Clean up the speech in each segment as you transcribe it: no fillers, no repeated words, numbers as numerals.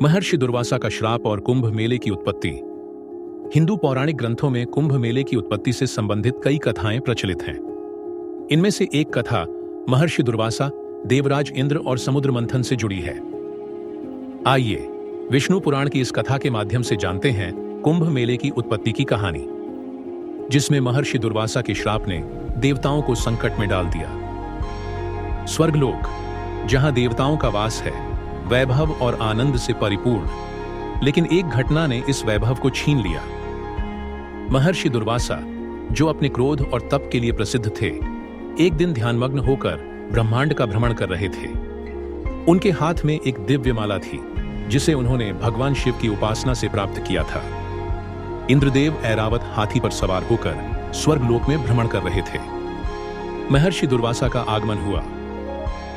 महर्षि दुर्वासा का श्राप और कुंभ मेले की उत्पत्ति। हिंदू पौराणिक ग्रंथों में कुंभ मेले की उत्पत्ति से संबंधित कई कथाएं प्रचलित हैं। इनमें से एक कथा महर्षि दुर्वासा, देवराज इंद्र और समुद्र मंथन से जुड़ी है। आइए विष्णु पुराण की इस कथा के माध्यम से जानते हैं कुंभ मेले की उत्पत्ति की कहानी, जिसमें महर्षि दुर्वासा के श्राप ने देवताओं को संकट में डाल दिया। स्वर्गलोक, जहां देवताओं का वास है, वैभव और आनंद से परिपूर्ण, लेकिन एक घटना ने इस वैभव को छीन लिया। महर्षि दुर्वासा, जो अपने क्रोध और तप के लिए प्रसिद्ध थे, एक दिन ध्यानमग्न होकर ब्रह्मांड का भ्रमण कर रहे थे। उनके हाथ में एक दिव्य माला थी, जिसे उन्होंने भगवान शिव की उपासना से प्राप्त किया था। इंद्रदेव ऐरावत हाथी पर सवार होकर स्वर्गलोक में भ्रमण कर रहे थे। महर्षि दुर्वासा का आगमन हुआ।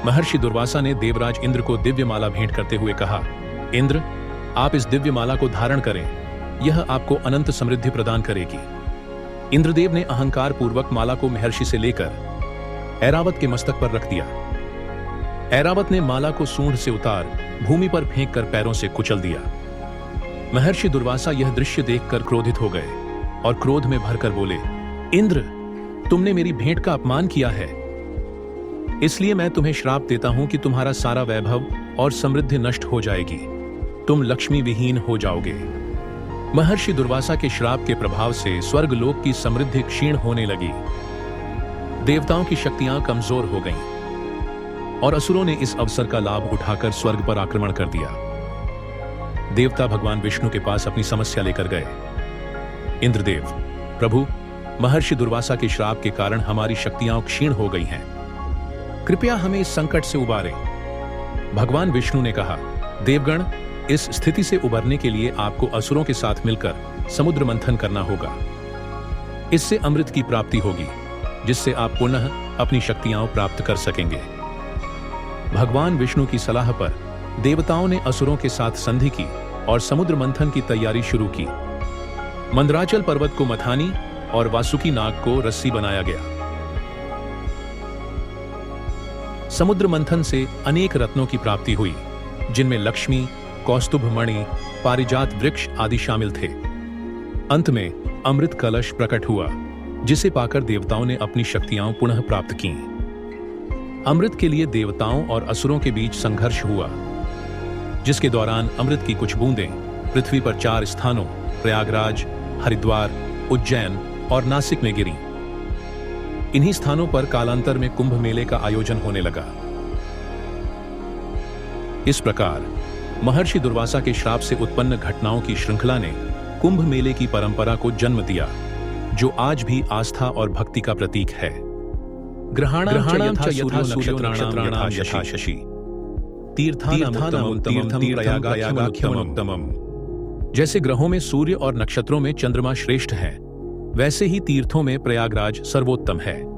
महर्षि दुर्वासा ने देवराज इंद्र को दिव्य माला भेंट करते हुए कहा, इंद्र, आप इस दिव्य माला को धारण करें, यह आपको अनंत समृद्धि प्रदान करेगी। इंद्रदेव ने अहंकार पूर्वक माला को महर्षि से लेकर ऐरावत के मस्तक पर रख दिया। ऐरावत ने माला को सूंड से उतार भूमि पर फेंक कर पैरों से कुचल दिया। महर्षि दुर्वासा यह दृश्य देखकर क्रोधित हो गए और क्रोध में भरकर बोले, इंद्र, तुमने मेरी भेंट का अपमान किया है, इसलिए मैं तुम्हें श्राप देता हूं कि तुम्हारा सारा वैभव और समृद्धि नष्ट हो जाएगी, तुम लक्ष्मी विहीन हो जाओगे। महर्षि दुर्वासा के श्राप के प्रभाव से स्वर्गलोक की समृद्धि क्षीण होने लगी। देवताओं की शक्तियां कमजोर हो गईं और असुरों ने इस अवसर का लाभ उठाकर स्वर्ग पर आक्रमण कर दिया। देवता भगवान विष्णु के पास अपनी समस्या लेकर गए। इंद्रदेव, प्रभु, महर्षि दुर्वासा के श्राप के कारण हमारी शक्तियां क्षीण हो गई हैं, कृपया हमें इस संकट से उबारें। भगवान विष्णु ने कहा, देवगण, इस स्थिति से उबरने के लिए आपको असुरों के साथ मिलकर समुद्र मंथन करना होगा। इससे अमृत की प्राप्ति होगी, जिससे आप पुनः अपनी शक्तियां प्राप्त कर सकेंगे। भगवान विष्णु की सलाह पर देवताओं ने असुरों के साथ संधि की और समुद्र मंथन की तैयारी शुरू की। मंदराचल पर्वत को मथानी और वासुकी नाग को रस्सी बनाया गया। समुद्र मंथन से अनेक रत्नों की प्राप्ति हुई, जिनमें लक्ष्मी, कौस्तुभ मणि, पारिजात वृक्ष आदि शामिल थे। अंत में अमृत कलश प्रकट हुआ, जिसे पाकर देवताओं ने अपनी शक्तियां पुनः प्राप्त कीं। अमृत के लिए देवताओं और असुरों के बीच संघर्ष हुआ, जिसके दौरान अमृत की कुछ बूंदें पृथ्वी पर 4 स्थानों प्रयागराज, हरिद्वार, उज्जैन और नासिक में गिरीं। इन्हीं स्थानों पर कालांतर में कुंभ मेले का आयोजन होने लगा। इस प्रकार महर्षि दुर्वासा के श्राप से उत्पन्न घटनाओं की श्रृंखला ने कुंभ मेले की परंपरा को जन्म दिया, जो आज भी आस्था और भक्ति का प्रतीक है। ग्रहाणाम च यथा सूर्यो नक्षत्राणाम यथा शशि, तीर्थानामुत्तमं प्रयागाख्यमुत्तमम्। जैसे ग्रहों में सूर्य और नक्षत्रों में चंद्रमा श्रेष्ठ हैं, वैसे ही तीर्थों में प्रयागराज सर्वोत्तम है।